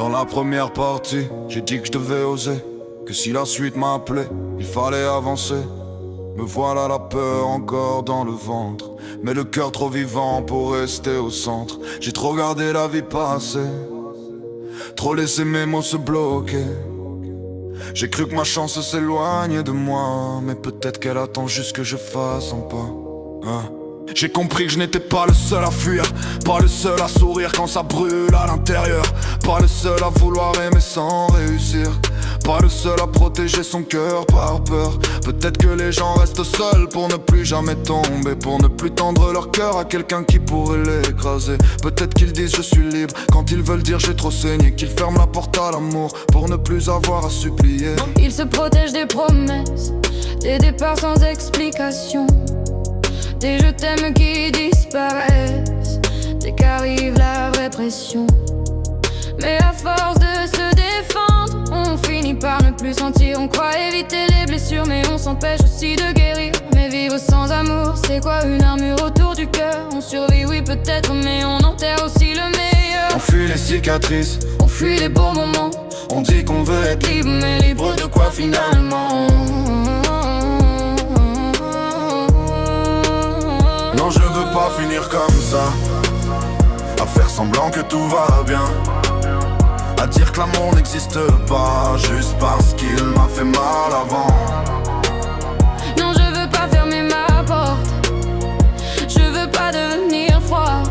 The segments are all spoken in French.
Dans la première partie, j'ai dit que je devais oser, que si la suite m'appelait, il fallait avancer. Me voilà la peur encore dans le ventre, mais le cœur trop vivant pour rester au centre. J'ai trop regardé la vie passer, trop laissé mes mots se bloquer. J'ai cru que ma chance s'éloignait de moi, mais peut-être qu'elle attend juste que je fasse un pas, hein. J'ai compris que je n'étais pas le seul à fuir, pas le seul à sourire quand ça brûle à l'intérieur, pas le seul à vouloir aimer sans réussir, pas le seul à protéger son cœur par peur. Peut-être que les gens restent seuls pour ne plus jamais tomber, pour ne plus tendre leur cœur à quelqu'un qui pourrait l'écraser. Peut-être qu'ils disent je suis libre quand ils veulent dire j'ai trop saigné, qu'ils ferment la porte à l'amour pour ne plus avoir à supplier. Ils se protègent des promesses, des départs sans explication, des je t'aime qui disparaissent dès qu'arrive la vraie pression. Mais à force de se défendre, on finit par ne plus sentir. On croit éviter les blessures, mais on s'empêche aussi de guérir. Mais vivre sans amour, c'est quoi une armure autour du cœur? On survit, oui peut-être, mais on enterre aussi le meilleur. On fuit les cicatrices, on fuit les bons moments. on dit qu'on veut être Libre, mais libre de quoi finalement? Non, je veux pas finir comme ça, à faire semblant que tout va bien, à dire que l'amour n'existe pas juste parce qu'il m'a fait mal avant. Non, je veux pas fermer ma porte, je veux pas devenir froid.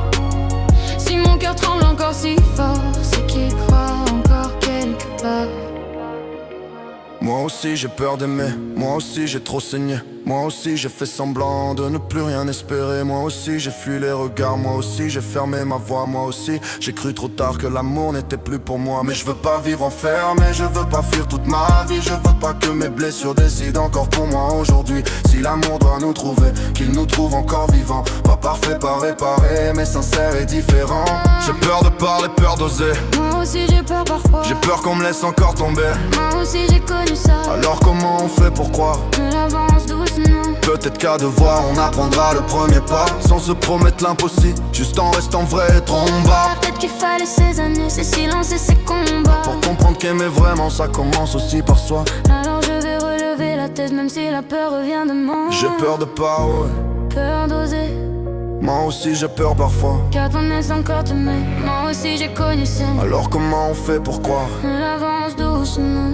Si mon cœur tremble encore si fort, c'est qu'il croit encore quelque part. Moi aussi j'ai peur d'aimer, moi aussi j'ai trop saigné, moi aussi j'ai fait semblant de ne plus rien espérer. Moi aussi j'ai fui les regards, moi aussi j'ai fermé ma voix. Moi aussi j'ai cru trop tard que l'amour n'était plus pour moi. Mais je veux pas vivre enfermé, je veux pas fuir toute ma vie. Je veux pas que mes blessures décident encore pour moi aujourd'hui. Si l'amour doit nous trouver, qu'il nous trouve encore vivants. Pas parfait, pas réparé, mais sincère et différent. J'ai peur de parler, peur d'oser. Moi aussi j'ai peur parfois, J'ai peur qu'on me laisse encore tomber. moi aussi j'ai connu ça. Alors comment on fait pour croire? On avance doucement. Peut-être qu'à devoir on apprendra le premier pas, sans se promettre l'impossible, juste en restant vrai et trombard. Peut-être qu'il fallait ces années, ces silences et ces combats, pour comprendre qu'aimer vraiment ça commence aussi par soi. Alors je vais relever la tête même si la peur revient de moi. J'ai peur de pas, ouais. Peur d'oser, Moi aussi j'ai peur parfois, car ton laisse encore t'aimer. Moi aussi j'ai connu ça. alors comment on fait pour croire? On avance doucement.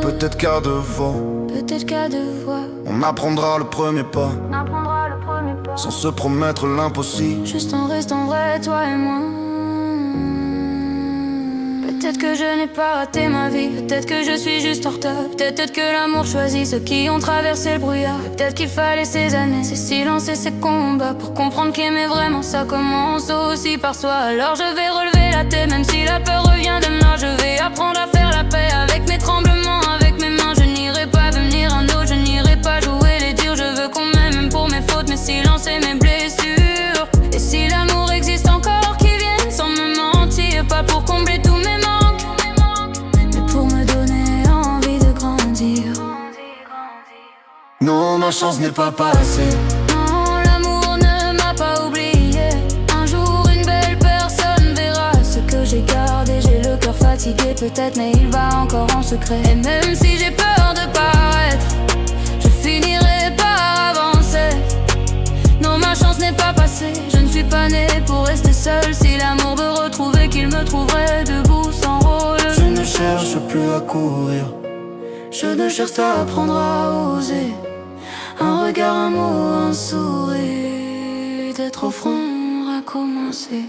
Peut-être qu'à devoir Peut-être qu'à devoir, on apprendra le premier pas, on apprendra le premier pas, sans se promettre l'impossible. juste en restant vrai, toi et moi. Peut-être que je n'ai pas raté ma vie, peut-être que je suis juste en retard. Peut-être que l'amour choisit ceux qui ont traversé le brouillard. Peut-être qu'il fallait ces années, ces silences et ces combats, pour comprendre qu'aimer vraiment ça commence aussi par soi. Alors je vais relever la tête même si la peur revient de moi. Je vais apprendre à faire la paix avec mes tremblements, avec mes mains. Je n'irai pas devenir un autre, je n'irai pas jouer les durs. Je veux qu'on m'aime même pour mes fautes, mes silences et mes blessures. Et si l'amour existe encore, qu'il vienne sans me mentir, pas pour combler tous mes manques, mais pour me donner envie de grandir. Non, ma chance n'est pas passée. Non, l'amour ne m'a pas oublié. Un jour une belle personne verra ce que j'ai gardé. J'ai le cœur fatigué peut-être, mais il va encore en secret. Et même si j'ai peur de paraître, je finirai par avancer. Non, ma chance n'est pas passée, je ne suis pas née pour rester seule. Si l'amour veut retrouver, qu'il me trouverait debout sans rôle. Je ne cherche plus à courir, Je ne cherche à apprendre à oser. Un regard, un mot, un sourire, d'être au front à commencer.